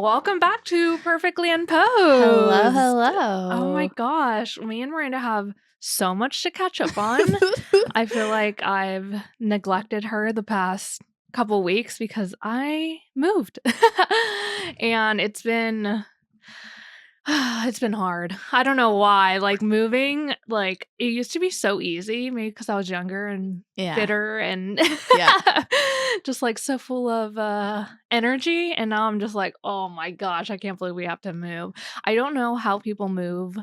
Welcome back to Perfectly Hello, Unposed. Oh my hello. gosh, me and Miranda have so much to catch up on. I feel like I've neglected her the past couple weeks because I moved. And it's been hard. I don't know why. Like moving, like it used to be so easy, maybe because I was younger and Yeah. fitter and Yeah. just like so full of energy. And now I'm just like, oh my gosh, I can't believe we have to move. I don't know how people move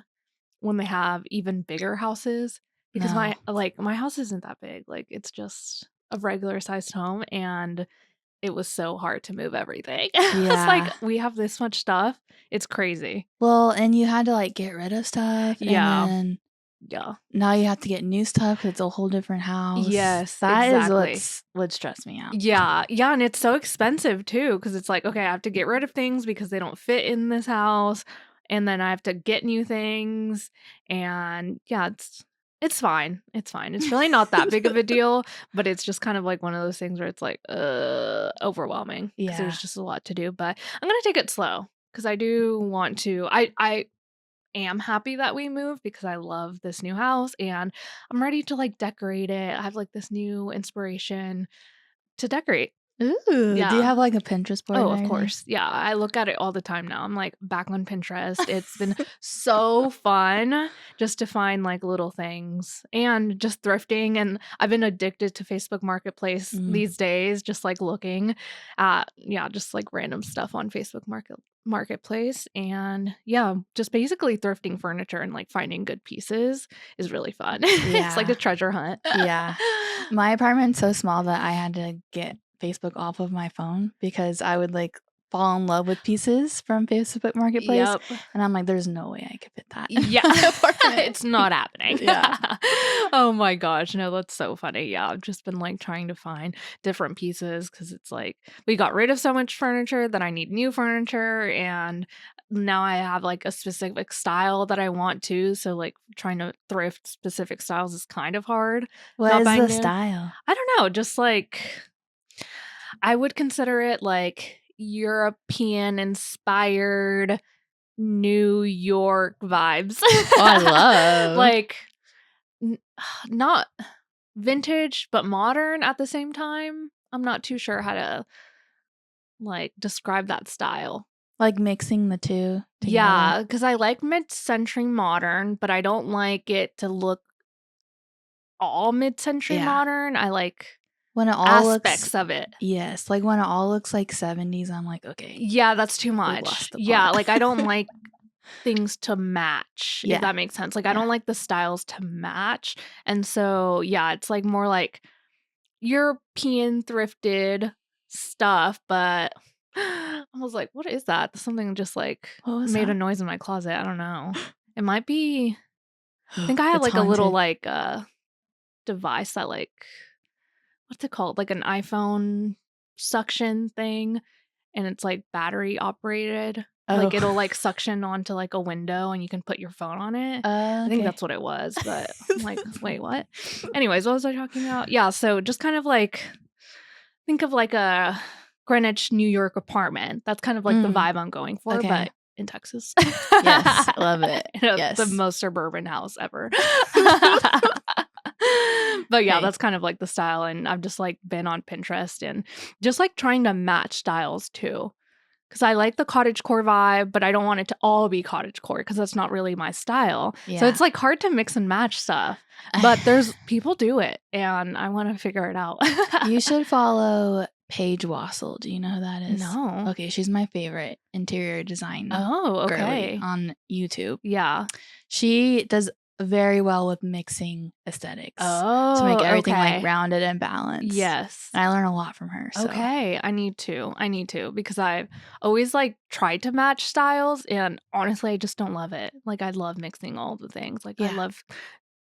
when they have even bigger houses because No. my house isn't that big. Like it's just a regular sized home and it was so hard to move everything. It's like Yeah. we have this much stuff. It's crazy. Well, and you had to like get rid of stuff, Yeah. and then Yeah. now you have to get new stuff because it's a whole different house. Yes, That is exactly. what stressed me out. Yeah. Yeah, and it's so expensive too because it's like, okay, I have to get rid of things because they don't fit in this house, and then I have to get new things, and yeah, it's fine. It's fine. It's really not that big of a deal, but it's just kind of like one of those things where it's like, overwhelming because Yeah. there's just a lot to do, but I'm gonna take it slow because I do want to. I am happy that we moved because I love this new house and I'm ready to like decorate it. I have like this new inspiration to decorate. Ooh, do you Yeah. have like a Pinterest board Oh, and of everything? course. Yeah, I look at it all the time now. I'm like back on Pinterest. It's been so fun just to find like little things and just thrifting. And I've been addicted to Facebook Marketplace these days, just like looking at, just like random stuff on Facebook Marketplace. And yeah, just basically thrifting furniture and like finding good pieces is really fun. It's like a Yeah. treasure hunt. Yeah. My apartment's so small that I had to get Facebook off of my phone because I would like fall in love with pieces from Facebook Marketplace. Yep. And I'm like, there's no way I could fit that. Yeah. In my apartment. It's not happening. Yeah. Oh my gosh. No, that's so funny. Yeah. I've just been like trying to find different pieces because it's like we got rid of so much furniture that I need new furniture. And now I have like a specific style that I want to. So like trying to thrift specific styles is kind of hard. What Not is buying the new. style? I don't know. Just like I would consider it like European inspired New York vibes. Oh, I love. Like not vintage but modern at the same time. I'm not too sure how to like describe that style. Like mixing the two together. Yeah, because I like mid-century modern, but I don't like it to look all mid-century Yeah. modern. I like When it all aspects looks, of it. yes, like when it all looks like 70s, I'm like, okay, Yeah, that's too we much. lost the Yeah, plot. like I don't like things to match, if Yeah. that makes sense. Like I Yeah. don't like the styles to match. And so, yeah, it's like more like European thrifted stuff, but I was like, what is that? Something just like What was made a that? noise in my closet. I don't know. It might be I think I have It's like a little haunted. like device that like what's it called? Like an iPhone suction thing and it's like battery operated. Like Oh. it'll like suction onto like a window and you can put your phone on it. I think Okay. that's what it was, but I'm like, wait, what? Anyways, what was I talking about? Yeah, so just kind of like think of like a Greenwich, New York apartment. That's kind of like the vibe I'm going for, Okay. but in Texas. Yes, love it. The Yes. most suburban house ever. But yeah, Hey. that's kind of like the style. And I've just like been on Pinterest and just like trying to match styles too. Because I like the cottagecore vibe, but I don't want it to all be cottagecore because that's not really my style. So Yeah. it's like hard to mix and match stuff. But there's people do it and I want to figure it out. You should follow Paige Wassel. Do you know who that is? No. Okay, she's my favorite interior design Oh, girly okay. on YouTube. Yeah. She does very well with mixing aesthetics to make Oh, everything like okay. rounded and balanced. Yes. And I learn a lot from her. So. Okay, I need to because I've always like tried to match styles and honestly I just don't love it. Like I love mixing all the things. Like I Yeah. love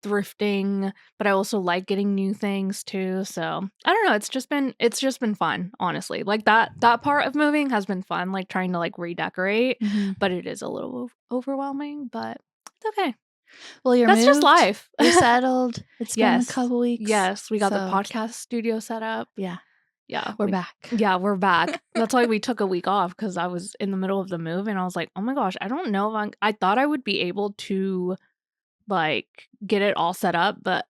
thrifting, but I also like getting new things too. So I don't know. It's just been fun, honestly. Like that part of moving has been fun, like trying to like redecorate, but it is a little overwhelming, but it's okay. Well, you're That's moved. just life. You're settled. It's been a Yes. couple weeks. Yes, we got the so- podcast studio set up. Yeah. Yeah. We're back. Yeah, we're back. That's why we took a week off, because I was in the middle of the move and I was like, oh my gosh, I don't know if I thought I would be able to like get it all set up, but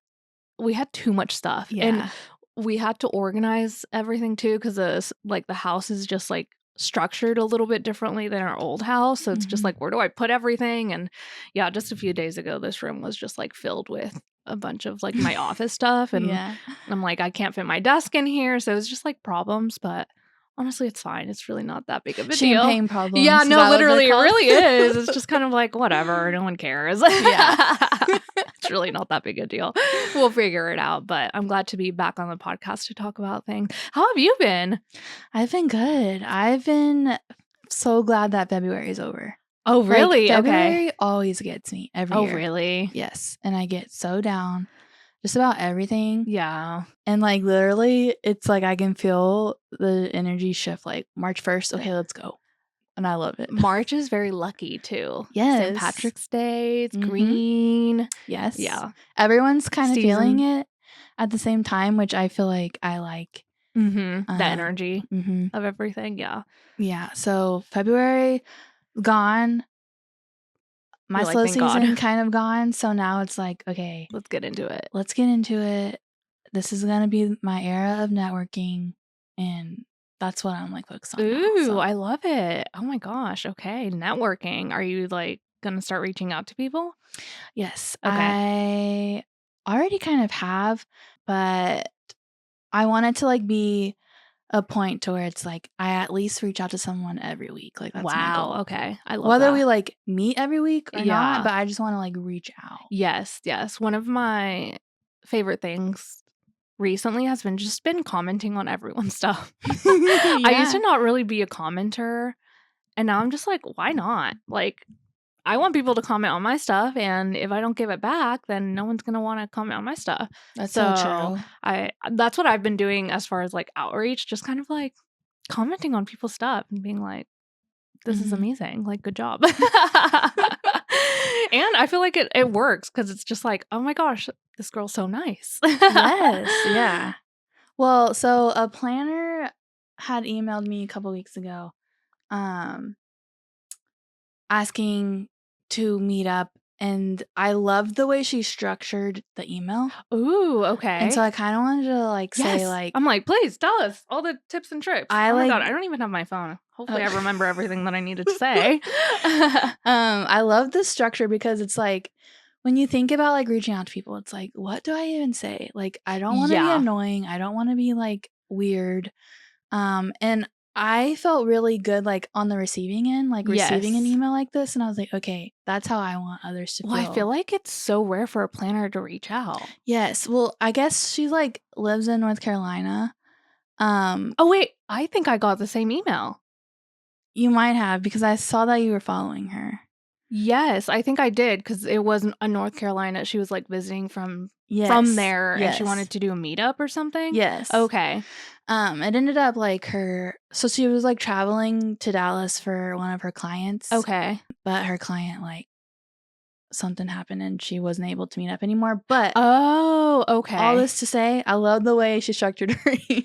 we had too much stuff. And Yeah. we had to organize everything too, because the house is just like structured a little bit differently than our old house. So it's just Mhm. like, where do I put everything? And yeah, just a few days ago, this room was just like filled with a bunch of like my office stuff. And Yeah. I'm like, I can't fit my desk in here. So it's just like problems, but honestly, it's fine. It's really not that big of a deal. Champagne problems. Yeah, Is no, that what they're literally, it called? really is. It's just kind of like, whatever. No one cares. Yeah. It's really not that big a deal. We'll figure it out. But I'm glad to be back on the podcast to talk about things. How have you been? I've been good. I've been so glad that February is over. Oh, Like, really? Okay. February always gets me every Oh, year. really? Yes. And I get so down just about everything. Yeah. And like literally, it's like I can feel the energy shift. Like March 1st, okay, let's go. And I love it. March is very lucky too. Yes. St. Patrick's Day. It's Mhm. green. Yes. Yeah. Everyone's kind of feeling Season. it at the same time, which I feel like I like. The energy of everything. Yeah. Yeah. So February gone. My You're like, slow thank God. season kind of gone. So now it's like, okay, Let's get into it. let's get into it. This is going to be my era of networking. And that's what I'm like focused on now. Ooh, So. I love it. Oh my gosh. Okay. Networking. Are you like going to start reaching out to people? Yes. Okay. I already kind of have, but I want it to like be a point to where it's like I at least reach out to someone every week. Like that's my goal. Wow. Okay. I love Whether that. we like meet every week or Yeah. not, but I just want to like reach out. Yes. Yes. One of my favorite things recently has been commenting on everyone's stuff. I used to not really be a commenter, and now I'm just like, why not? Like, I want people to comment on my stuff, and if I don't give it back, then no one's gonna want to comment on my stuff. That's so true. That's what I've been doing as far as like outreach, just kind of like commenting on people's stuff and being like, this is amazing, like, good job. And I feel like it works, because it's just like, oh my gosh, this girl's so nice. Yes, yeah. Well, so a planner had emailed me a couple weeks ago, asking to meet up, and I loved the way she structured the email. Ooh, okay. And so I kind of wanted to like say like, I'm like, please tell us all the tips and tricks. I oh my like- God, I don't even have my phone. Hopefully I remember everything that I needed to say. I love this structure because it's like when you think about like reaching out to people, it's like, what do I even say? Like, I don't want to be Yeah. annoying. I don't want to be like weird. And I felt really good like on the receiving end, like receiving an Yes. email like this. And I was like, okay, that's how I want others to feel. Well, I feel like it's so rare for a planner to reach out. Yes. Well, I guess she like lives in North Carolina. Oh, wait, I think I got the same email. You might have, because I saw that you were following her. Yes, I think I did, because it wasn't a North Carolina. She was like visiting from there, and she wanted to do a meetup or something. Yes. Okay. It ended up like so she was like traveling to Dallas for one of her clients. Okay. But her client like something happened and she wasn't able to meet up anymore. But oh, okay. All this to say, I love the way she structured her email.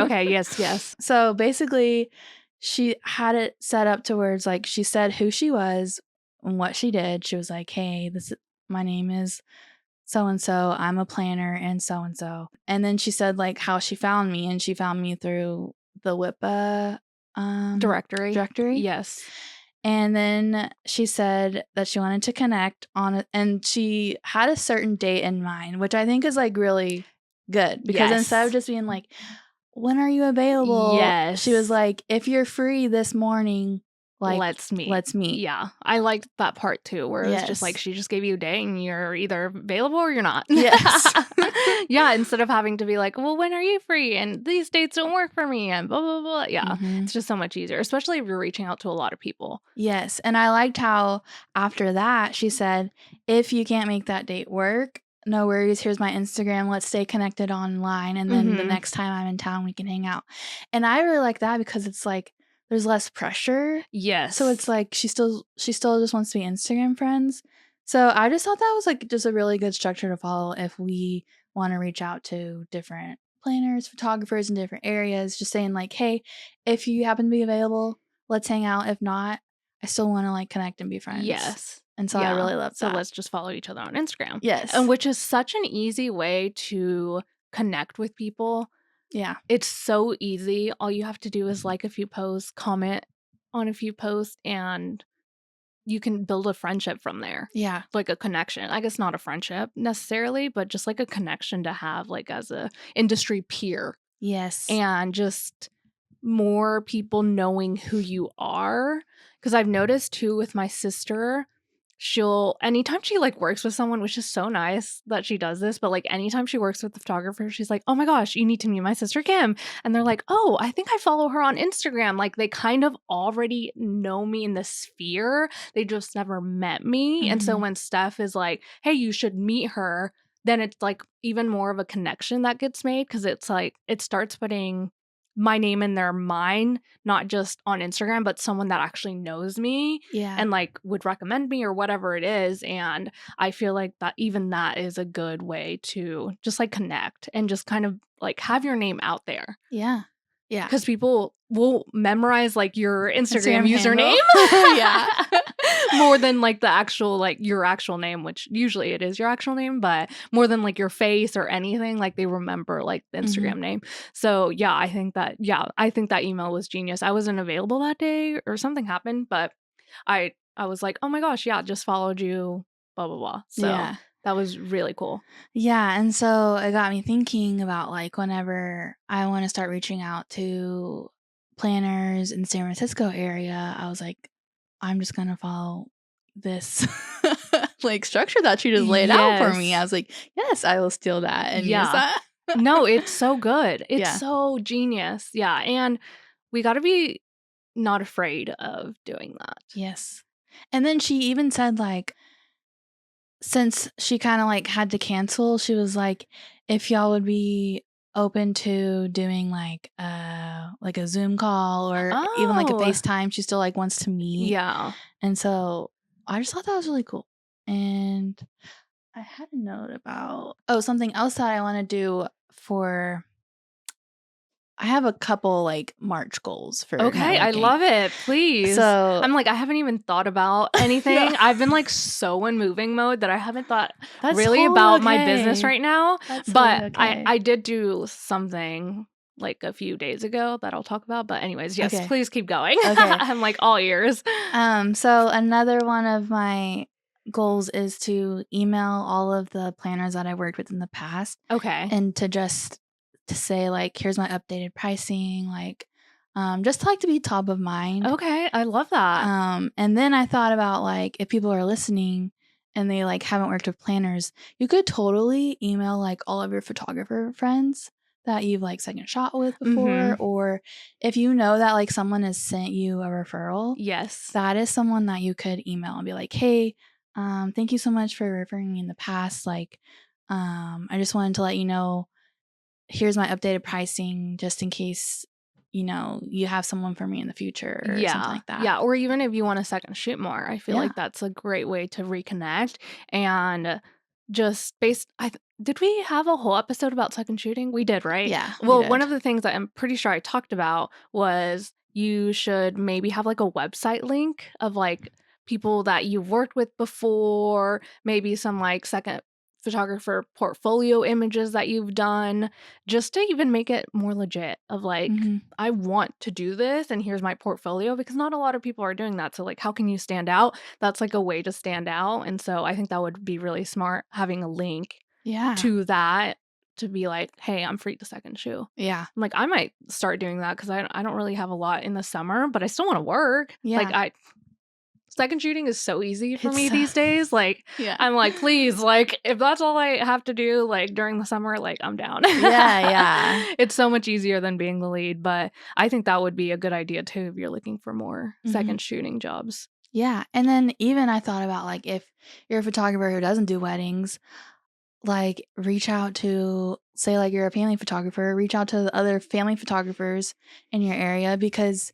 Okay. Yes. So basically, she had it set up to where it's like she said who she was and what she did. She was like, "Hey, my name is so and so. I'm a planner and so and so." And then she said like how she found me, and she found me through the WIPA directory. Yes. And then she said that she wanted to connect on it, and she had a certain date in mind, which I think is like really good, because instead of just being like, when are you available? Yes. She was like, if you're free this morning, like, let's meet. Yeah. I liked that part too, where it was just like, she just gave you a day and you're either available or you're not. Yes. Yeah. Instead of having to be like, well, when are you free? And these dates don't work for me and blah, blah, blah. Yeah. It's just so much easier, especially if you're reaching out to a lot of people. Yes. And I liked how after that, she said, if you can't make that date work, no worries. Here's my Instagram. Let's stay connected online. And then the next time I'm in town, we can hang out. And I really like that, because it's like, there's less pressure. Yes. So it's like she still just wants to be Instagram friends. So I just thought that was like just a really good structure to follow if we want to reach out to different planners, photographers in different areas, just saying like, hey, if you happen to be available, let's hang out. If not, I still want to like connect and be friends. Yes. And so I Yeah. really love So that. let's just follow each other on Instagram. Yes. And which is such an easy way to connect with people. Yeah. It's so easy. All you have to do is like a few posts, comment on a few posts, and you can build a friendship from there. Yeah. Like a connection. I guess not a friendship necessarily, but just like a connection to have like as a industry peer. Yes. And just more people knowing who you are. Because I've noticed too with my sister, anytime she like works with someone, which is so nice that she does this, but like anytime she works with the photographer, she's like, oh my gosh, you need to meet my sister Kim. And they're like, oh, I think I follow her on Instagram. Like they kind of already know me in the sphere. They just never met me. And so when Steph is like, hey, you should meet her, then it's like even more of a connection that gets made, because it's like it starts putting my name in their mind, not just on Instagram, but someone that actually knows me and like would recommend me or whatever it is. And I feel like that even that is a good way to just like connect and just kind of like have your name out there. Yeah. Because people will memorize like your Instagram handle. username. Yeah. More than like the actual, like your actual name, which usually it is your actual name, but more than like your face or anything, like they remember like the Instagram name. So yeah, I think that email was genius. I wasn't available that day or something happened, but I was like, oh my gosh, yeah, just followed you, blah, blah, blah. So that was really cool. Yeah. And so it got me thinking about like whenever I want to start reaching out to planners in San Francisco area, I was like, I'm just going to follow this like structure that you just laid out for me. I was like, yes, I will steal that and use that. No, it's so good. It's so genius. Yeah. And we got to be not afraid of doing that. Yes. And then she even said like, since she kind of like had to cancel, she was like, if y'all would be open to doing like a Zoom call or even like a FaceTime, she still like wants to meet. Yeah. And so I just thought that was really cool. And I had a note about something else that I want to do for. I have a couple like March goals for Okay, I love it. Please. So I'm like, I haven't even thought about anything. I've been like so in moving mode that I haven't thought really about my business right now. But I did do something like a few days ago that I'll talk about. But anyways, yes, please keep going. Okay. I'm like all ears. So another one of my goals is to email all of the planners that I worked with in the past. Okay. And to say like, here's my updated pricing, like just to like to be top of mind. Okay, I love that. And then I thought about like, if people are listening and they like haven't worked with planners, you could totally email like all of your photographer friends that you've like second shot with before, or if you know that like someone has sent you a referral, yes, that is someone that you could email and be like, hey, thank you so much for referring me in the past. Like, I just wanted to let you know, here's my updated pricing just in case, you know, you have someone for me in the future or something like that. Yeah, or even if you want to second shoot more, I feel like that's a great way to reconnect. And just did we have a whole episode about second shooting? We did, right? Yeah. Well, one of the things that I'm pretty sure I talked about was you should maybe have like a website link of like people that you've worked with before, maybe some like second photographer portfolio images that you've done, just to even make it more legit of like, I want to do this and here's my portfolio, because not a lot of people are doing that. So like, how can you stand out? That's like a way to stand out. And so I think that would be really smart, having a link to that, to be like, hey, I'm free to second shoot. Yeah. Like I might start doing that because I don't really have a lot in the summer, but I still want to work. Like second shooting is so easy for me these days. Like, I'm like, please, like, if that's all I have to do, like, during the summer, like, I'm down. Yeah. It's so much easier than being the lead. But I think that would be a good idea, too, if you're looking for more second shooting jobs. Yeah. And then even I thought about, like, if you're a photographer who doesn't do weddings, like, reach out to, say, like, you're a family photographer, reach out to the other family photographers in your area, because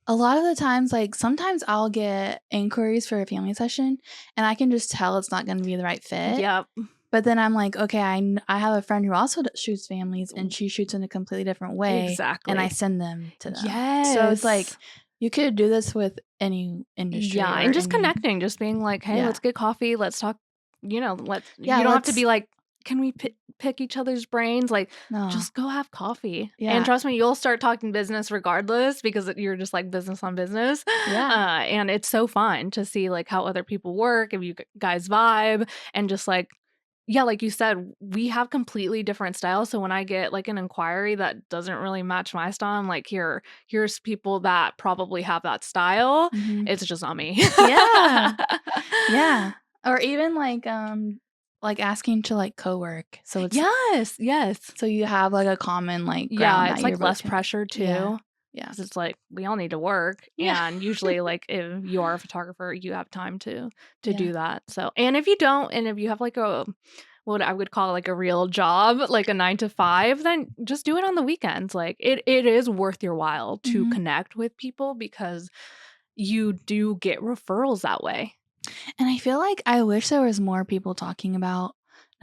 a lot of the times, like, sometimes I'll get inquiries for a family session and I can just tell it's not going to be the right fit. Yep. But then I'm like, okay, I have a friend who also shoots families, and she shoots in a completely different way, and I Exactly. send them to them. So it's like, Yes. you could do this with any industry Yeah, or and just any connecting, just being like, "Hey, yeah. let's get coffee, let's talk," let's Yeah, you don't have to be let's like, "Can we pick each other's brains?" Like, no. just go have coffee. And Yeah. trust me, you'll start talking business regardless because you're just like business on business. Yeah. And it's so fun to see like how other people work, if you guys vibe, and just like yeah, like you said, we have completely different styles. So when I get like an inquiry that doesn't really match my style, I'm like, here's people that probably have that style. Mhm. It's just not me. Yeah. Yeah. Or even like asking to like co-work. Yes, yes. So you have like a common like ground Yeah, that it's you're like both less can pressure yeah. too. Yeah. 'Cause it's like we all need to work, Yeah. and usually, like, if you are a photographer, you have time to Yeah. do that, so and if you don't, and if you have, like, a what I would call, like, a real job, like a 9 to 5, then just do it on the weekends, like, it is worth your while to Mhm. connect with people because you do get referrals that way. And I feel like I wish there was more people talking about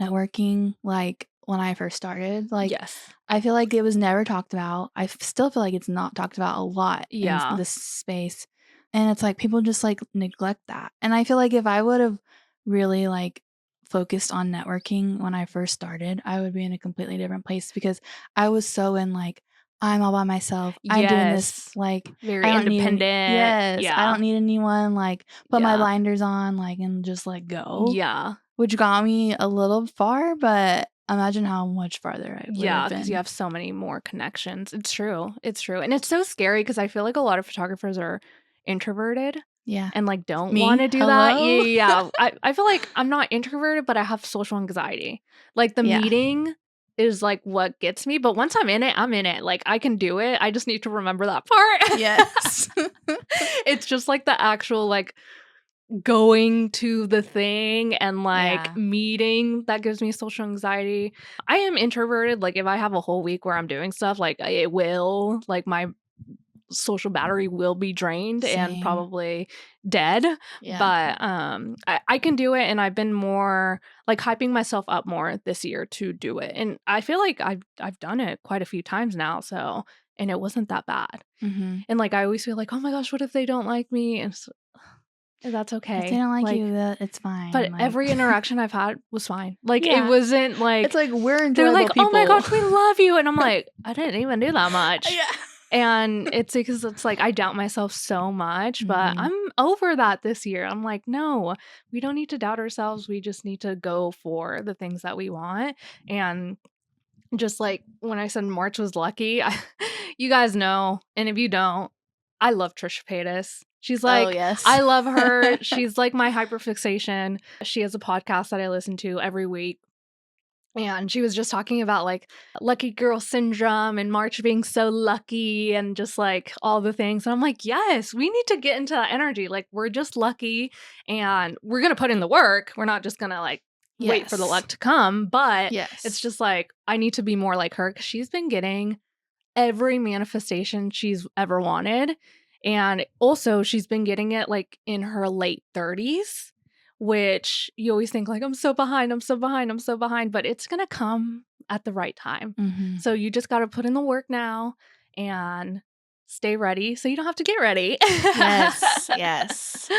networking, like, when I first started. Like, Yes. I feel like it was never talked about. Still feel like it's not talked about a lot in Yeah. this space, and it's like people just, like, neglect that, and I feel like if I would've really, like, focused on networking when I first started, I would be in a completely different place because I was so in, like, "I'm all by myself. I'm doing this, Yes. like, I Very don't need any" independent. Yes, "I Yeah. don't need anyone, like, put my Yeah. blinders on, like, and just, like, go," Yeah. which got me a little far, but imagine how much farther I would have Yeah, because you been. have so many more connections. It's true, and it's so scary because I feel like a lot of photographers are introverted Yeah. and, like, don't Me? wanna do that. Yeah, Hello? yeah, yeah. I feel like I'm not introverted, but I have social anxiety. Like, the Yeah. meeting is, like, what gets me, but once I'm in it, I'm in it. Like, I can do it, I just need to remember that part. Yes. It's just, like, the actual, like, going to the thing and, like, Yeah. meeting that gives me social anxiety. I am introverted, like, if I have a whole week where I'm doing stuff, like, it will like, my social battery will be drained and Same. probably dead, Yeah. but, I can do it, and I've been more, like, hyping myself up more this year to do it, and I feel like I've done it quite a few times now, so and it wasn't that bad, Mhm. and, like, I always feel like, "Oh my gosh, what if they don't like me?" And that's If they okay, don't like like you, it's fine, but like every interaction I've had was fine. Like, it yeah. wasn't It's like like we're they're like, enjoyable "Oh my people. gosh, we love you," and I'm like, "I didn't even do that much." Yeah. And it's because it's like I doubt myself so much, but Mhm. I'm over that this year. I'm like, "No, we don't need to doubt ourselves. We just need to go for the things that we want." And just like when I said March was lucky, you guys know, and if you don't, I love Trisha Paytas. She's Oh, like yes. I love her. She's like my hyperfixation. She has a podcast that I listen to every week. And she was just talking about like lucky girl syndrome and March being so lucky and just like all the things. And I'm like, yes, we need to get into that energy. Like, we're just lucky and we're going to put in the work. We're not just going to like wait for the Yes. luck to come. But it's Yes. just like, I need to be more like her because she's been getting every manifestation she's ever wanted. And also, she's been getting it like in her late 30s, which you always think like, I'm so behind, I'm so behind, I'm so behind, but it's going to come at the right time. Mhm. So you just got to put in the work now and stay ready so you don't have to get ready. Yes. Yes.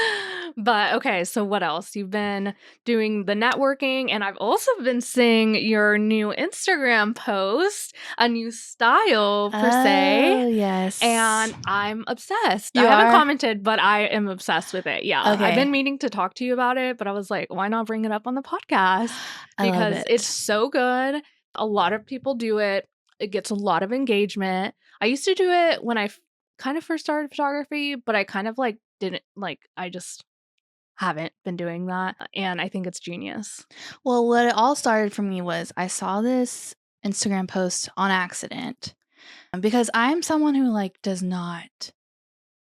But okay, so what else? You've been doing the networking, and I've also been seeing your new Instagram post, a new style per se, Oh, yes. and I'm obsessed. I You haven't are? commented, but I am obsessed with it. Yeah, I've been Okay. meaning to talk to you about it, but I was like, why not bring it up on the podcast? I love Because it's it. so good. A lot of people do it. It gets a lot of engagement. I used to do it when I kind of first started photography, but I kind of like didn't like I just haven't been doing that, and I think it's genius. Well, what it all started for me was I saw this Instagram post on accident, because I'm someone who, like, does not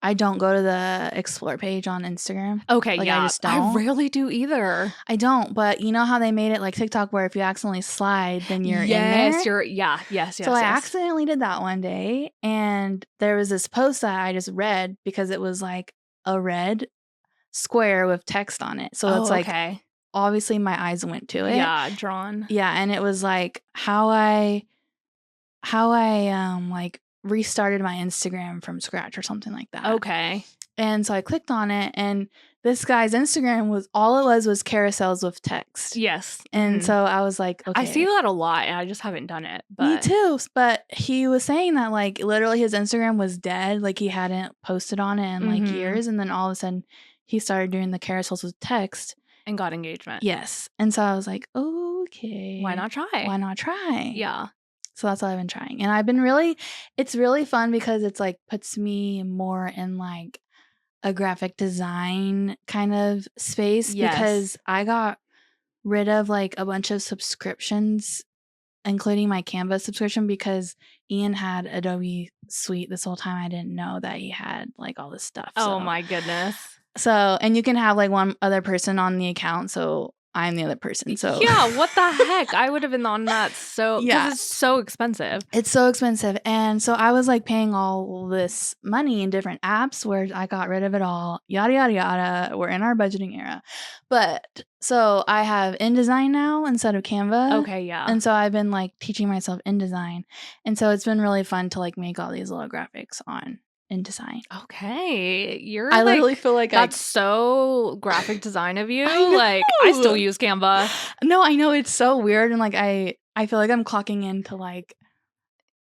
I don't go to the explore page on Instagram. Okay, Like, I yeah, just I don't. rarely do either. I don't, but you know how they made it like TikTok where if you accidentally slide, then you're in Yes, there? you're yeah, yes, So yes, I yes. accidentally did that one day, and there was this post that I just read because it was, like, a red square with text on it. So it's Oh, like okay. obviously my eyes went to it. Yeah, drawn. Yeah, and it was like how I like restarted my Instagram from scratch or something like that. Okay. And so I clicked on it, and this guy's Instagram was all it was carousels with text. Yes. And Mhm. so I was like, okay. I see that a lot, and I just haven't done it. Me But too. But he was saying that like literally his Instagram was dead, like he hadn't posted on it in like years, and then all of a sudden he started doing the carousels with text. and got engagement. Yes. And so I was like, okay. Why not try? Why not try? Yeah. So that's what I've been trying. And it's really fun because it's like puts me more in like a graphic design kind of space Yes. because I got rid of like a bunch of subscriptions, including my Canva subscription, because Ian had Adobe Suite this whole time. I didn't know that he had like all this stuff. Oh my goodness. So, and you can have like one other person on the account. So I'm the other person. So yeah, what the heck? I would have been on that. So Yeah. because it's so expensive. It's so expensive. And so I was like paying all this money in different apps where I got rid of it all. Yada, yada, yada. We're in our budgeting era. But so I have InDesign now instead of Canva. Okay, yeah. And so I've been like teaching myself InDesign. And so it's been really fun to like make all these little graphics on InDesign. Okay. You're I literally feel like that's so graphic design of you. I know. Like I still use Canva. No, I know it's so weird, and like I feel like I'm clocking into like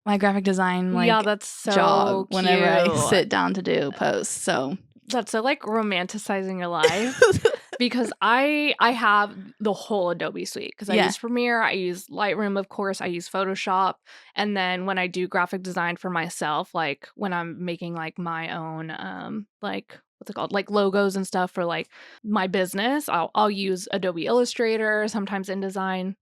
my graphic design like yeah, that's so job whenever I cute. sit down to do posts. So That's so like romanticizing your life. Because I have the whole Adobe suite because I Yeah. use Premiere, I use Lightroom, of course, I use Photoshop, and then when I do graphic design for myself, like when I'm making like my own like what's it called, like logos and stuff for like my business, I'll use Adobe Illustrator, sometimes InDesign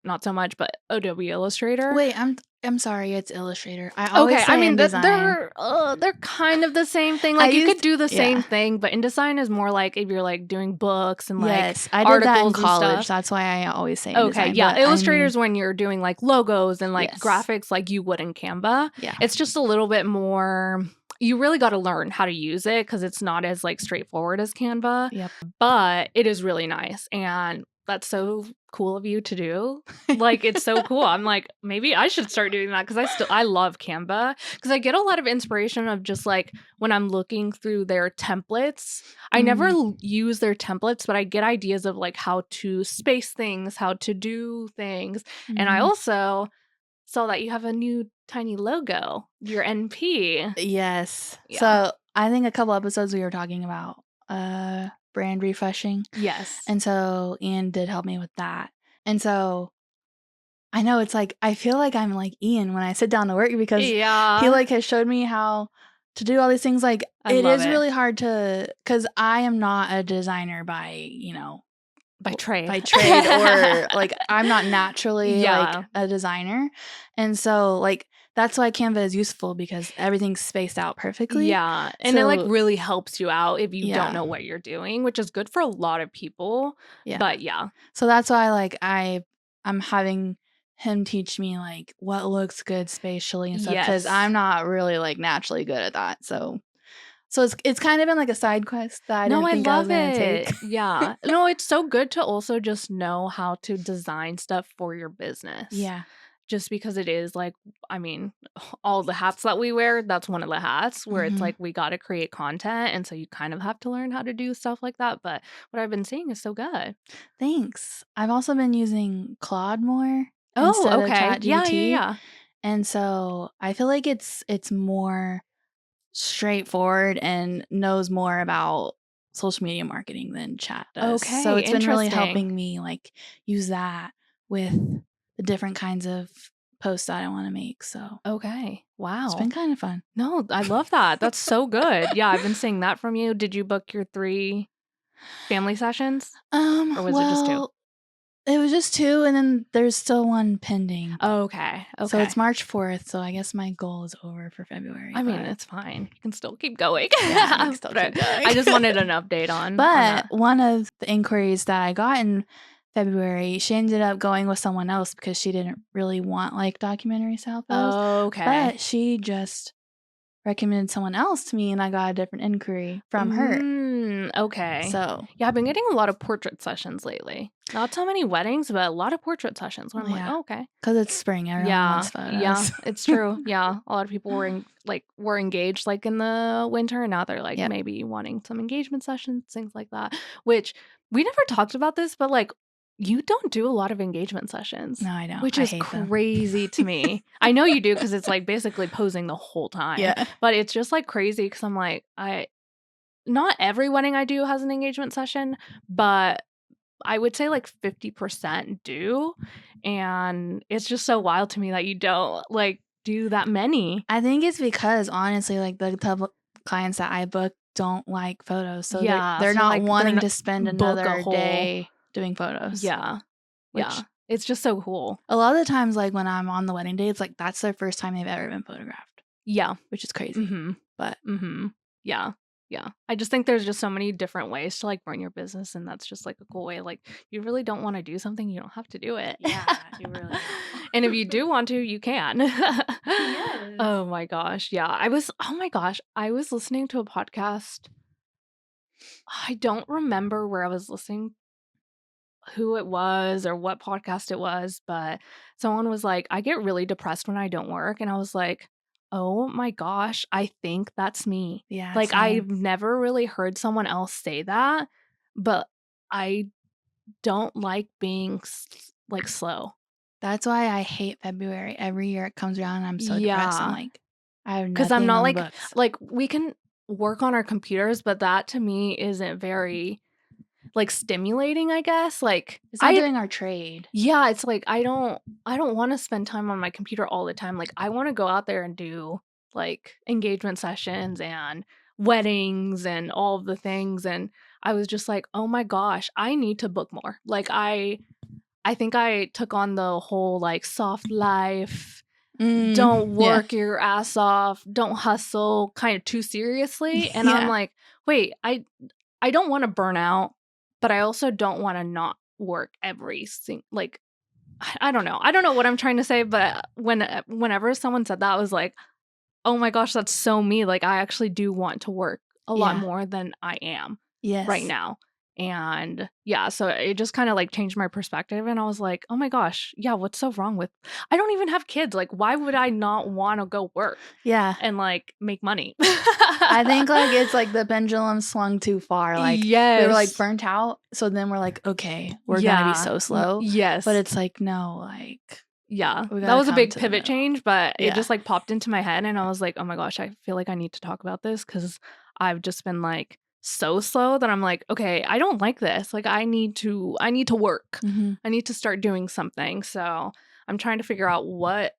not so much, but Adobe Illustrator. Wait, I'm sorry, it's Illustrator. I always Okay, say I mean InDesign. they're kind of the same thing. Like you could used- do the same yeah. thing, but InDesign is more like if you're like doing books and like Yes, I did that in articles and college. stuff. That's why I always say Okay, InDesign. yeah. but I Illustrator's mean, when you're doing like logos and like Yes. graphics like you would in Canva. yeah. It's just a little bit more, you really got to learn how to use it because it's not as like straightforward as Canva. Yep. But it is really nice, and that's so cool of you to do. Like it's so cool. I'm like, maybe I should start doing that because I love Canva because I get a lot of inspiration of just like when I'm looking through their templates. I never use their templates, but I get ideas of like how to space things, how to do things. And I also saw that you have a new tiny logo, your NP. Yes. Yeah. So I think a couple episodes we were talking about brand refreshing. Yes. And so Ian did help me with that. And so I know it's like I feel like I'm like Ian when I sit down to work because he like has showed me how to do all these things. Like it is really hard to, because I am not a designer by trade or like I'm not naturally like a designer. And so like that's why Canva is useful because everything's spaced out perfectly. Yeah. And it like really helps you out if you don't know what you're doing, which is good for a lot of people. Yeah. But yeah. So that's why like I'm having him teach me like what looks good spatially and stuff because I'm not really like naturally good at that. So it's kind of been like a side quest that I didn't think I was gonna take. Yeah. No, it's so good to also just know how to design stuff for your business. Yeah. Just because it is like, I mean, all the hats that we wear, that's one of the hats where it's like we got to create content. And so you kind of have to learn how to do stuff like that. But what I've been seeing is so good. Thanks. I've also been using Claude more instead of ChatGPT. Yeah. And so I feel like it's more straightforward and knows more about social media marketing than chat does. Okay, so it's been really helping me like use that with the different kinds of posts that I want to make. So okay, wow, it's been kind of fun. No, I love that. That's so good. Yeah, I've been seeing that from you. Did you book your 3 family sessions? Or was it just 2? It was just 2, and then there's still one pending. Okay. So it's March 4th, so I guess my goal is over for February. I mean, it's fine. You can still keep going. Yeah, I can still keep going. I just wanted an update on But one of the inquiries that I got in February, she ended up going with someone else because she didn't really want like documentary style photos. Okay. But she just recommended someone else to me, and I got a different inquiry from her. Okay. So Yeah, I've been getting a lot of portrait sessions lately. Not so many weddings, but a lot of portrait sessions where I'm like, yeah, oh, okay. because it's spring, everyone wants Yeah, photos. it's true. Yeah, a lot of people were engaged like in the winter, and now they're like Yep. maybe wanting some engagement sessions, things like that. Which we never talked about this, but like you don't do a lot of engagement sessions, No, I don't. which I is hate them. crazy to me. I know you do because it's like basically posing the whole time, Yeah. but it's just like crazy because I'm like not every wedding I do has an engagement session, but I would say like 50% do. And it's just so wild to me that you don't like do that many. I think it's because honestly, like the clients that I book don't like photos, so Yeah. they're So not like they're wanting not to spend book a another whole. day doing photos. Yeah. Yeah. Which It's just so cool. a lot of the times, like when I'm on the wedding day, it's like that's their first time they've ever been photographed, Yeah. which is crazy. Mm-hmm. But Mm-hmm. Yeah. Yeah. I just think there's just so many different ways to like run your business, and that's just like a cool way. Like you really don't want to do something, you don't have to do it. yeah, you really don't. And if you do want to, you can. Yes. Oh my gosh. Yeah. Oh my gosh. I was listening to a podcast. I don't remember where I was listening, who it was or what podcast it was, but someone was like, I get really depressed when I don't work. And I was like, oh my gosh, I think that's me. Yeah, Like, same. I've never really heard someone else say that, but I don't like being like slow. That's why I hate February. Every year it comes around and I'm so depressed. I'm Yeah. like, I have Because I'm nothing not on the books. like, we can work on our computers, but that to me isn't very like stimulating, I guess. Like, It's not doing our trade. yeah, it's like I don't wanna spend time on my computer all the time. Like, I wanna go out there and do, like, engagement sessions and weddings and all of the things, and I was just like, "Oh my gosh, I need to book more." Like, I think I took on the whole, like, soft life, don't Yeah. work your ass off, don't hustle kinda too seriously, and I'm Yeah. like, "Wait, I don't wanna burn out, but I also don't wanna not work every like, I don't know. I don't know what I'm trying to say, but whenever someone said that, I was like, "Oh my gosh, that's so me." Like, I actually do want to work a lot Yeah. more than I am right Yes. now. And yeah, so it just kind of like changed my perspective. And I was like, oh my gosh, yeah, what's so wrong with, I don't even have kids. Like, why would I not want to go work Yeah. and like make money? I think like it's like the pendulum swung too far. Like we were like Yes. burnt out. So then we're like, okay, we're gonna be so slow. Yes. But it's like, no, like Yeah, we that gotta was a come big to the pivot middle. change, but it Yeah. just like popped into my head and I was like, "Oh my gosh, I feel like I need to talk about this because I've just been like so slow that I'm like, okay, I don't like this. Like I need to work. Mhm. I need to start doing something." So, I'm trying to figure out what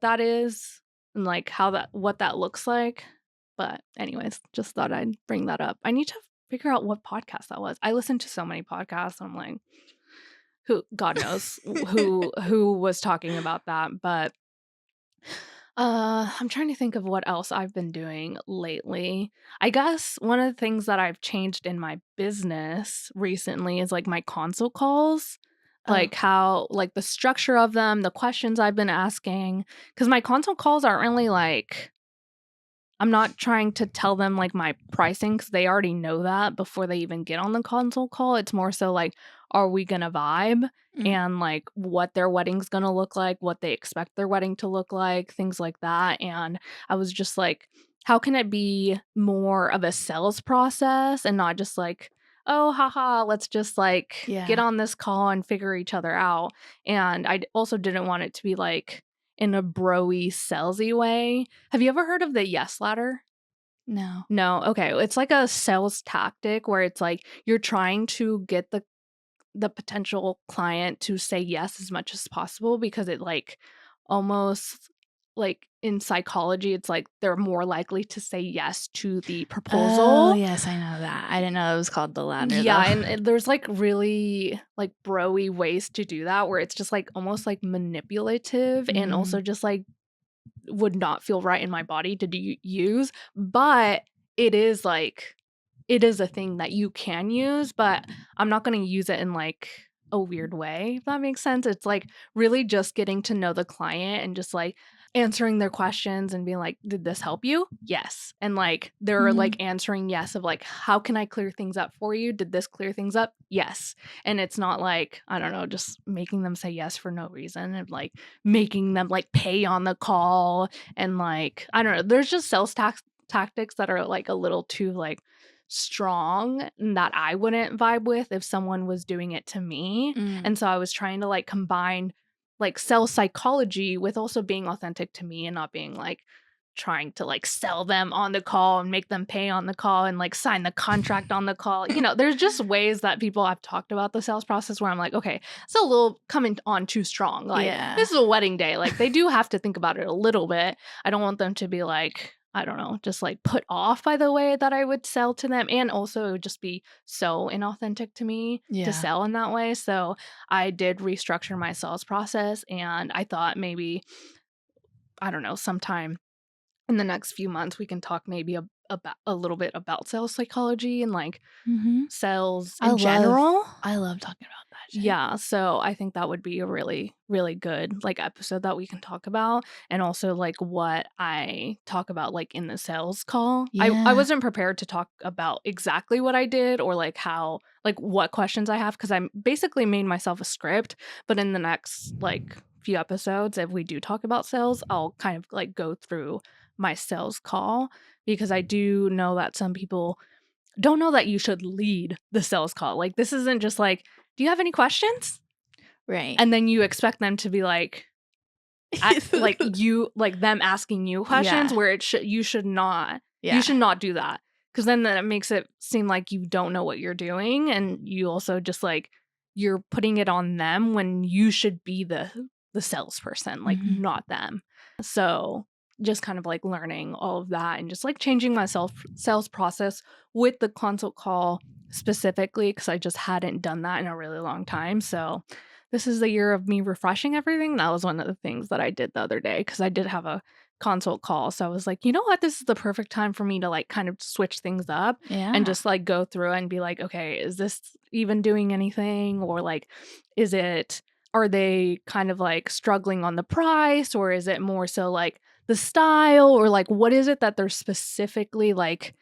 that is and like what that looks like. But anyways, just thought I'd bring that up. I need to figure out what podcast that was. I listen to so many podcasts. I'm like, who God knows who was talking about that, but I'm trying to think of what else I've been doing lately. I guess one of the things that I've changed in my business recently is like my consult calls, Oh. like how like the structure of them, the questions I've been asking, cuz my consult calls aren't really like I'm not trying to tell them like my pricing because they already know that before they even get on the consult call. It's more so like, are we gonna vibe Mm. and like what their wedding's gonna look like, what they expect their wedding to look like, things like that. And I was just like, how can it be more of a sales process and not just like, oh, haha, let's just like get Yeah. on this call and figure each other out. And also didn't want it to be like in a broy salesy way. Have you ever heard of the yes ladder? No. No. Okay. It's like a sales tactic where it's like you're trying to get the potential client to say yes as much as possible because it like almost like in psychology it's like they're more likely to say yes to the Oh, proposal. yes, I know that. I didn't know it was called the ladder Yeah, though. and there's like really like broy ways to do that where it's just like almost like manipulative and also Mm. just like would not feel right in my body to use, but it is like it is a thing that you can use, but I'm not going to use it in like a weird way, if that makes sense. It's like really just getting to know the client and just like answering their questions and being like, did this help you? Yes. And like they're Mhm. like answering yes of like, how can I clear things up for you? Did this clear things up? Yes. And it's not like, I don't know, just making them say yes for no reason and like making them like pay on the call. And like, I don't know, there's just tactics that are like a little too like strong that I wouldn't vibe with if someone was doing it to me. Mm. And so I was trying to like combine like sell psychology with also being authentic to me and not being like trying to like sell them on the call and make them pay on the call and like sign the contract on the call. You know, there's just ways that people have talked about the sales process where I'm like, okay, it's a little coming on too strong. Like, Yeah. this is a wedding day. Like, they do have to think about it a little bit. I don't want them to be like, I don't know, just like put off by the way that I would sell to them. And also, it would just be so inauthentic to me to Yeah. sell in that way. So, I did restructure my sales process, and I thought maybe, I don't know, sometime in the next few months we can talk maybe about a little bit about sales psychology and like Mhm. sales I in love general. I love talking about that shit. Yeah, so I think that would be a really, really good like episode that we can talk about, and also like what I talk about like in the sales call. I Yeah. wasn't prepared to talk about exactly what I did or like how like what questions I have because I basically made myself a script, but in the next like few episodes if we do talk about sales, I'll kind of like go through my sales call because I do know that some people don't know that you should lead the sales call. Like this isn't just like, "Do you have any questions?" Right. And then you expect them to be like like you like them asking you questions Yeah. where it should you should not Yeah. do that because then that makes it seem like you don't know what you're doing, and you also just like you're putting it on them when you should be the salesperson, like Mhm. not them. So just kind of like learning all of that and just like changing my sales process with the consult call specifically because I just hadn't done that in a really long time. So this is the year of me refreshing everything. That was one of the things that I did the other day because I did have a consult call. So I was like, you know what? This is the perfect time for me to like kind of switch things up and Yeah. just like go through and be like, okay, is this even doing anything? Or like, is it, are they kind of like struggling on the price? Or is it more so like the style? Or like, what is it that they're specifically like,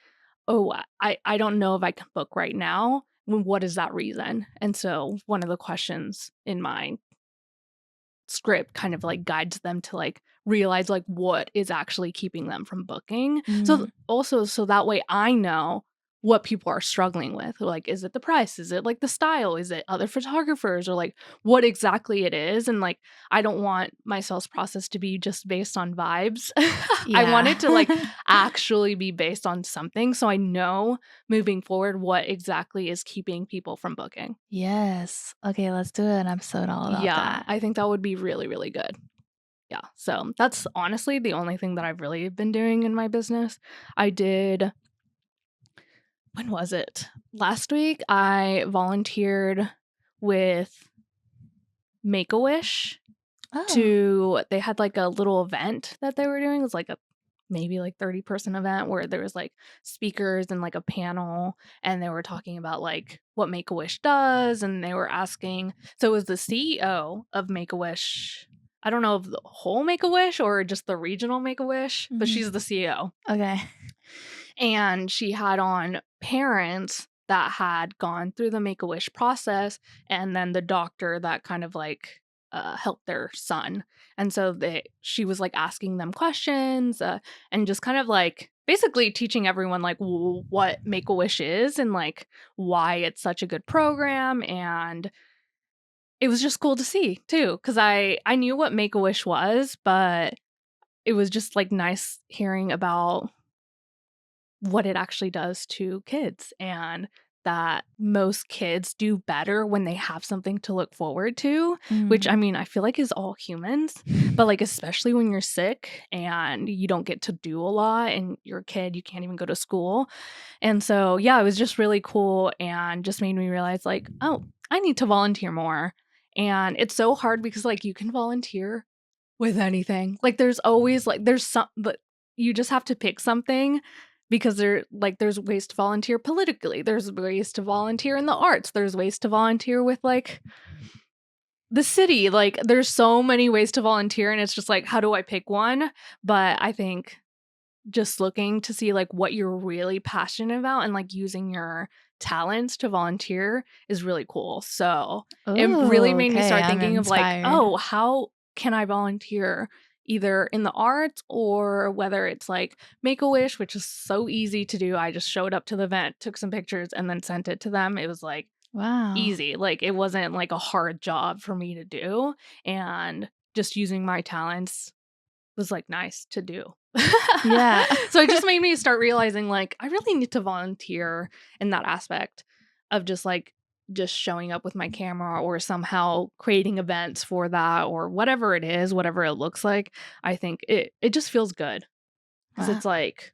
oh, I don't know if I can book right now. What is that reason? And so one of the questions in my script kind of like guides them to like realize like what is actually keeping them from booking. So Mm. also so that way I know what people are struggling with. Like, is it the price? Is it like the style? Is it other photographers or like what exactly it is? And like I don't want my sales process to be just based on vibes. I want Yeah. it to like actually be based on something so I know moving forward what exactly is keeping people from booking. Yes. Okay, let's do an episode all about Yeah, that. I think that would be really, really good. Yeah, so that's honestly the only thing that I've really been doing in my business. I did, when was it? Last week, I volunteered with Make a Wish Oh. to, they had like a little event that they were doing. It was like a maybe like 30-person event where there was like speakers and like a panel, and they were talking about like what Make a Wish does, and they were asking, so it was the CEO of Make a Wish. I don't know if the whole Make a Wish or just the regional Make a Wish, but Mhm. she's the CEO. Okay. And she had on parents that had gone through the Make a Wish process, and then the doctor that kind of like helped their son. And so she was like asking them questions and just kind of like basically teaching everyone like what Make a Wish is and like why it's such a good program. And it was just cool to see too, because I knew what Make a Wish was, but it was just like nice hearing about what it actually does to kids, and that most kids do better when they have something to look forward to, which I Mm. mean, I feel like is all humans, but like especially when you're sick and you don't get to do a lot and you're a kid, you can't even go to school. And so, yeah, it was just really cool and just made me realize like, oh, I need to volunteer more. And it's so hard because like you can volunteer with anything. Like there's always like there's some but you just have to pick something because there's ways to volunteer politically. There's ways to volunteer in the arts. There's ways to volunteer with like the city, like, there's so many ways to volunteer, and it's just like, how do I pick one? But I think just looking to see, like, what you're really passionate about and, like, using your talents to volunteer is really cool. So, it really Oh, made me okay. start I'm thinking of, like, inspired. "Oh, how can I volunteer?" Either in the arts or whether it's, like, Make-A-Wish, which is so easy to do. I just showed up to the event, took some pictures, and then sent it to them. It was, like, Wow. easy. Like, it wasn't, like, a hard job for me to do, and just using my talents was, like, nice to do. Yeah. So it just made me start realizing, like, I really need to volunteer in that aspect of just, like, just showing up with my camera or somehow creating events for that or whatever it is, whatever it looks like. I think it just feels good because Wow. it's like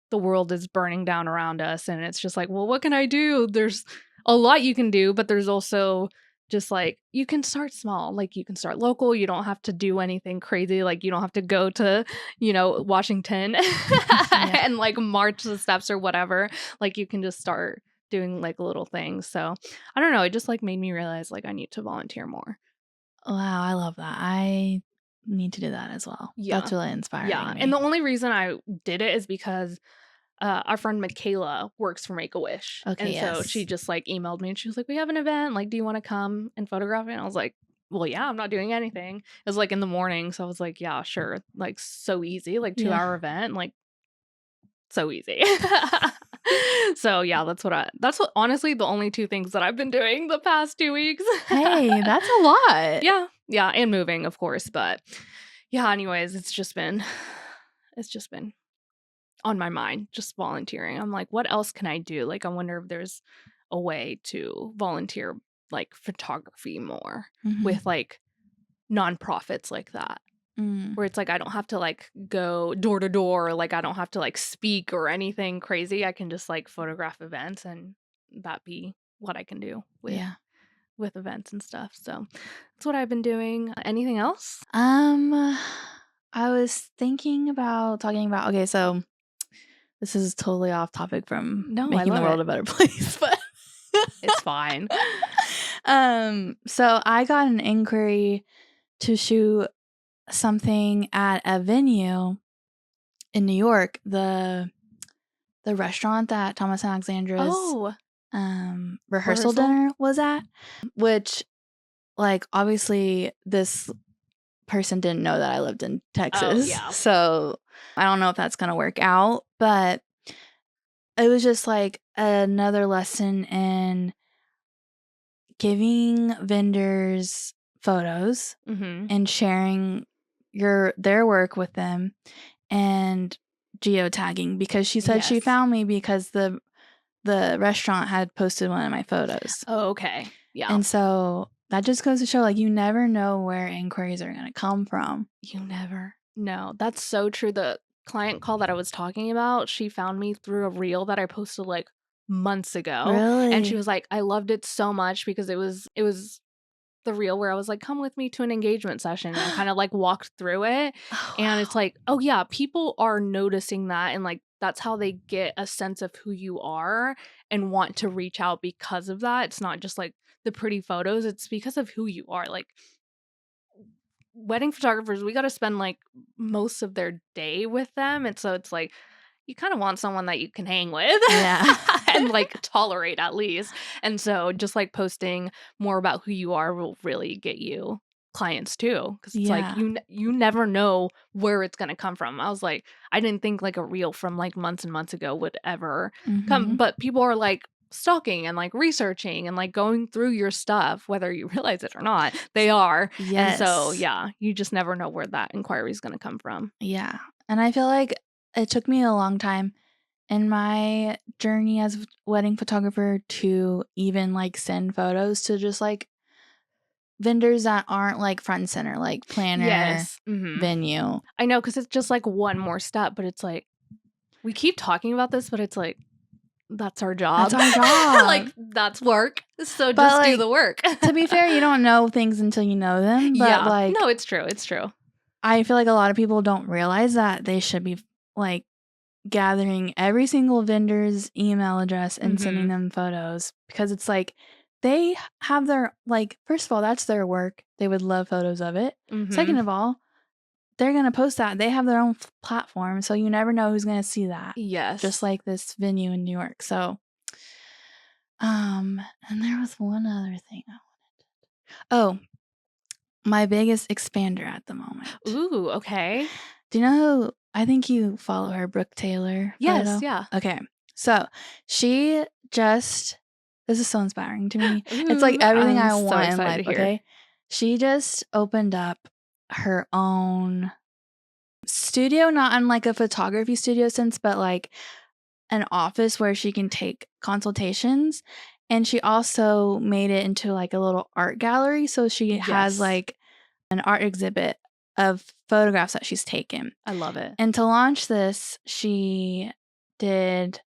the world is burning down around us and it's just like, well, what can I do? There's a lot you can do, but there's also just like you can start small. Like you can start local. You don't have to do anything crazy. Like you don't have to go to, Washington Yeah. and like march the steps or whatever. Like you can just start doing like little things. So I don't know. It just like made me realize like I need to volunteer more. Wow, I love that. I need to do that as well. Yeah. That's really Yeah. inspiring And me. the only reason I did it is because our friend Michaela works for Make-A-Wish, Okay, and so she yes. just, like, emailed me, and she was like, "We have an event, like, do you wanna come and photograph it?" And I was like, "Well, yeah, I'm not doing anything." It was, like, in the morning, so I was like, "Yeah, sure." Like, so easy, like, Yeah. 2-hour event, like, so easy. So, yeah, that's what honestly, the only 2 things that I've been doing the past 2 weeks. Hey, that's a lot. Yeah, yeah, and moving, of course, but yeah, anyways, it's just been on my mind, just volunteering. I'm like, what else can I do? Like, I wonder if there's a way to volunteer like photography more Mhm. with like nonprofits like that, Mm. where it's like I don't have to like go door to door, like I don't have to like speak or anything crazy. I can just like photograph events and that be what I can do Yeah. with events and stuff. So that's what I've been doing. Anything else? Um, I was thinking about talking about okay, so this is totally off topic from No, I making the love world it. a better place, but It's fine. so I got an inquiry to shoot something at a venue in New York, the restaurant that Thomas and Alexandra's Oh, rehearsal rehearsal? dinner was at, which like obviously this person didn't know that I lived in Oh, Texas. yeah. So I don't know if that's going to work out, but it was just like another lesson in giving vendors photos Mhm. and sharing their work with them and geotagging because she said she Yes. found me because the restaurant had posted one of my photos. Oh, okay. Yeah. And so that just goes to show like you never know where inquiries are going to come from. You never know. That's so true. The client call that I was talking about, she found me through a reel that I posted like months ago. And she Really? was like, I loved it so much because it was the reel where I was like, come with me to an engagement session and kind of like walked through it. Oh, And it's wow. like, oh yeah, people are noticing that and like that's how they get a sense of who you are and want to reach out because of that. It's not just like the pretty photos, it's because of who you are. Like wedding photographers, we got to spend like most of their day with them. And so it's like you kind of want someone that you can hang with Yeah. and like tolerate at least. And so just like posting more about who you are will really get you clients too because it's like Yeah. you never know where it's going to come from. I was like I didn't think like a reel from like months and months ago would ever come, Mhm. but people are like stalking and like researching and like going through your stuff whether you realize it or not they are. And so Yes. yeah, you just never know where that inquiry is going to come from. Yeah. And I feel like it took me a long time in my journey as a wedding photographer to even like send photos to just like vendors that aren't like front and center, like planner, Yes. Hmm. venue. I know, because it's just like one more step, but it's like we keep talking about this, but it's like that's our That's job. our Like job. that's work. So But just do like the work. to be fair, you don't know things until you know them, but Yeah. like No, it's true. It's true. I feel like a lot of people don't realize that they should be like gathering every single vendor's email address and sending Hmm. them photos because it's like they have their, like, first of all, that's their work. They would love photos of it. Second Mhm. of all, they're gonna post that. They have their own platform, so you never know who's gonna see that. Just Yes. like this venue in New York. So, and there was one other thing I wanted. Oh, my biggest expander at the moment. Ooh, okay. Do you know who I think you follow her, Brooke Taylor Yes, photo? yeah. Okay. So she just this is so inspiring to me. It's like Ooh, everything I'm I so want in excited life, to hear. okay? She just opened up her own studio, not in like a photography studio sense, but like an office where she can take consultations. And she also made it into like a little art gallery. So she has Yes. like an art exhibit of photographs that she's taken. I love it. And to launch this, she did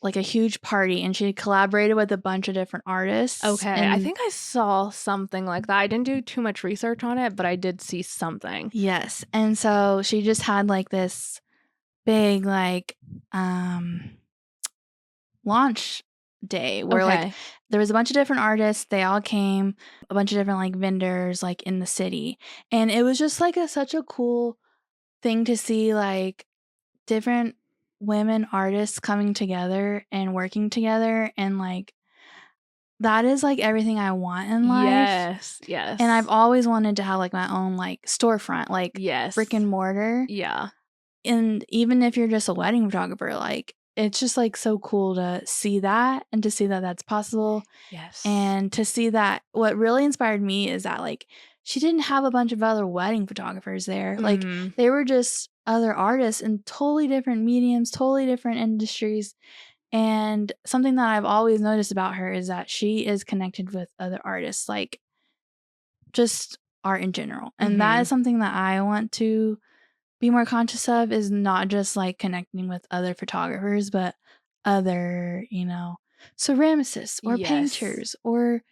like a huge party and she collaborated with a bunch of different artists. Okay, I And think I saw something like that. I didn't do too much research on it, but I did see something. yes, and so she just had like this big like launch day where like Okay. there was a bunch of different artists, they all came, a bunch of different like vendors like in the city. And it was just like such a cool thing to see like different women artists coming together and working together, and like that is like everything I want in life. Yes, And I've yes. always wanted to have like my own like storefront, like brick Yes. and mortar. Yeah. And even if you're just a wedding photographer, like it's just like so cool to see that and to see that that's possible. Yes. And to see that what really inspired me is that like she didn't have a bunch of other wedding photographers there. Like Mhm. they were just other artists in totally different mediums, totally different industries. And something that I've always noticed about her is that she is connected with other artists, like just art in general. And that is Mhm. something that I want to be more conscious of, is not just like connecting with other photographers, but other, ceramicists or Yes. painters or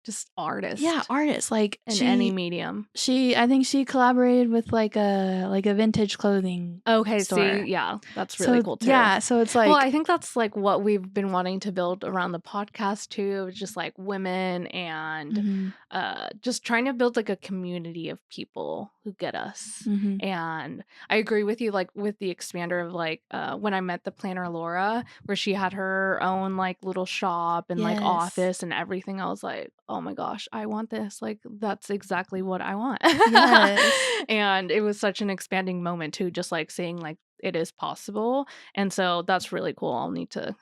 Just yeah, artist artists. Like in any medium. I think she collaborated with like a vintage clothing Okay, see, store. yeah, that's really So cool too. yeah, so it's Well, like I think that's like what we've been wanting to build around the podcast too, just like women and mhm, just trying to build like a community of people who get us. mhm. And I agree with you, like with the expander of like when I met the planner Laura, where she had her own like little shop and like Yes. office and everything. I was like, oh my gosh, I want this. Like that's exactly what I want. Yes. And it was such an expanding moment too, just like seeing like it is possible. And so that's really cool. I'll need to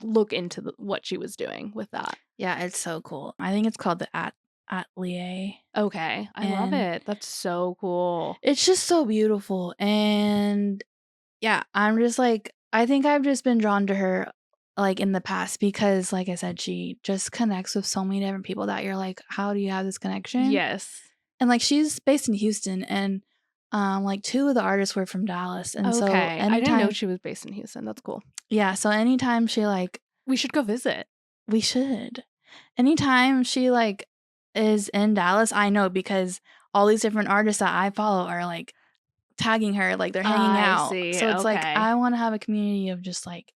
look into what she was doing with that. Yeah, it's so cool. I think it's called the Atelier, Okay, I love and it. That's so cool. it's just so beautiful. And yeah, I'm just like I think I've just been drawn to her like in the past because like I said, she just connects with so many different people that you're like, how do you have this connection? Yes. And like she's based in Houston, and like two of the artists were from Dallas. And so Okay. I didn't know anytime she was based in Houston. That's cool. yeah, so anytime she like We should go visit. we should. Anytime she like is in Dallas, I know because all these different artists that I follow are like tagging her, like they're hanging I out. see. So it's like Okay. I want to have a community of just like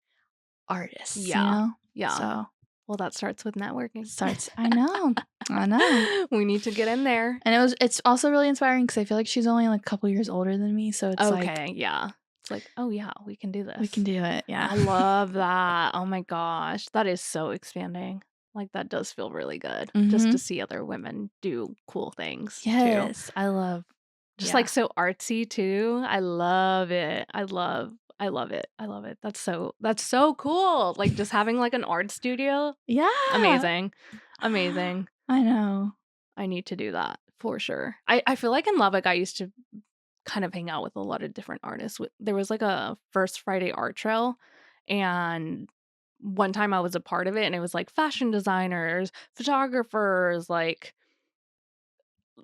artists, you Yeah. know? Yeah. So Well, that starts with networking. starts I know. I know. We need to get in there. And it's also really inspiring because I feel like she's only like a couple years older than me. So it's like Okay. Yeah. It's like, oh, yeah, we can do we can this. do it. Yeah. I love that. Oh my gosh. That is so expanding. Like, that does feel really good just to Mhm. see other women do cool things too. Yes. I love Just yeah. like so artsy too. I love it. I love it. I love it. That's so cool. Like just having like an art studio. Yeah. Amazing. Amazing. I know. I need to do that for sure. I feel like in Lubbock I used to kind of hang out with a lot of different artists. There was like a First Friday art trail, and one time I was a part of it, and it was like fashion designers, photographers, like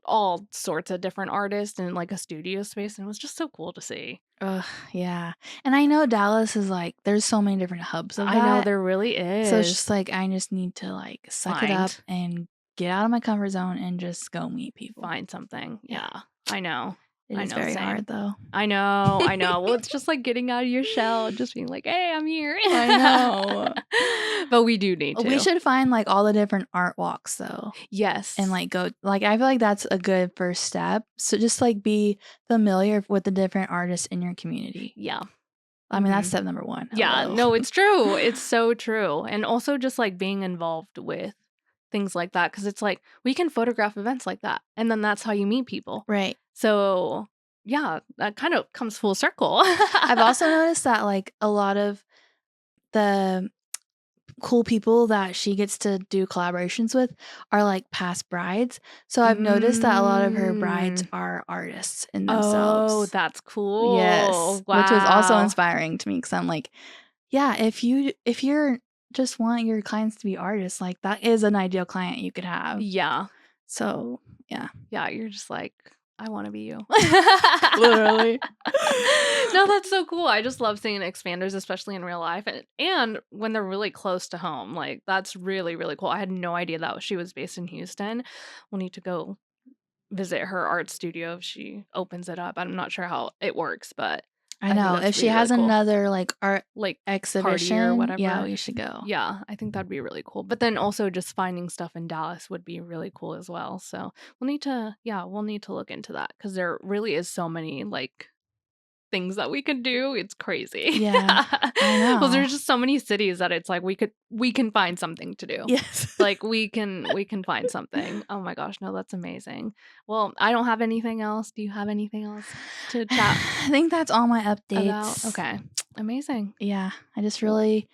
all sorts of different artists in like a studio space, and it was just so cool to see. Ugh, yeah. And I know Dallas is like there's so many different hubs of I know that. there really So it's just is. like I just need to like suck it up Find and get out of my comfort zone and just go meet people. find something. Yeah. Yeah, I know. It I is know, very same. hard though. I know. Well, it's just like getting out of your shell, just being like, hey, I'm here. I know. But we do need to. We should find like all the different art walks though. Yes. And like go like I feel like that's a good first step. So just like be familiar with the different artists in your community. Yeah. I mean, that's step number 1. Yeah, Hello. no, it's true. It's so true. And also just like being involved with things like that, because it's like we can photograph events like that, and then that's how you meet people. Right. So yeah, that kind of comes full circle. I've also noticed that like a lot of the cool people that she gets to do collaborations with are like past brides. So I've noticed that a lot of her brides are artists in Oh, themselves. that's cool. Yes. Wow. Which was also inspiring to me because I'm like, yeah, if you're just want your clients to be artists, like that is an ideal client you could have. Yeah. So yeah. Yeah, you're just like, I want to be you. Literally. No, that's so cool. I just love seeing expanders, especially in real life, and when they're really close to home. Like that's really, really cool. I had no idea that she was based in Houston. We'll need to go visit her art studio if she opens it up. I'm not sure how it works, but I think know. that's If she really, has really cool. another like art Like exhibition party or whatever. yeah, we should go. Yeah, I think that'd be really cool. But then also just finding stuff in Dallas would be really cool as well. So we'll need to look into that, because there really is so many like things that we could do. It's crazy. Yeah, I Well, know. there's just so many cities that it's like we can find something to do. Yes. Like we can find something. Oh my gosh, no, that's amazing. Well, I don't have anything else. Do you have anything else to chat I think that's all my about? updates. Okay. Amazing. Yeah, I just really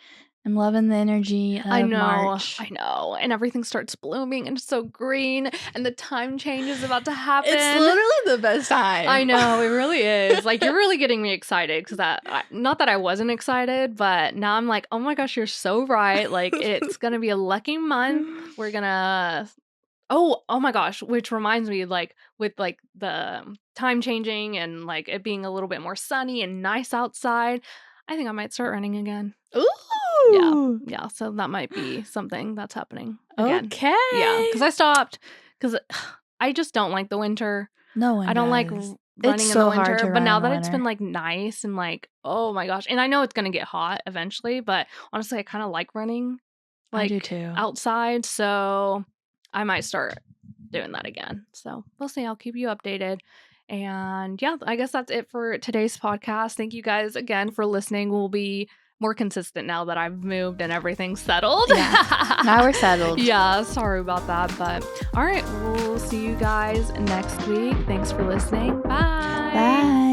am loving the energy of March. I know. And everything starts blooming and it's so green, and the time change is about to happen. It's literally the best time. I know, it really is. Like, you're really getting me excited, because not that I wasn't excited, but now I'm like, oh my gosh, you're so right. Like, it's going to be a lucky month. We're going to, oh my gosh, which reminds me, like, with like the time changing and like it being a little bit more sunny and nice outside, I think I might start running again. Ooh. Yeah. So that might be something that's happening again. Okay. Yeah, because I stopped, because I just don't like the winter. No one I don't like does. running It's in so the hard winter. to But run now in the that it's been winter. like nice and like, oh my gosh, and I know it's gonna get hot eventually, but honestly, I kind of like running I do like too. outside, so I might start doing that again. So we'll see. I'll keep you updated. And yeah, I guess that's it for today's podcast. Thank you guys again for listening. We'll be more consistent now that I've moved and everything's settled. Yeah. Now we're settled. Yeah, sorry about that. But all right, we'll see you guys next week. Thanks for listening. Bye. Bye.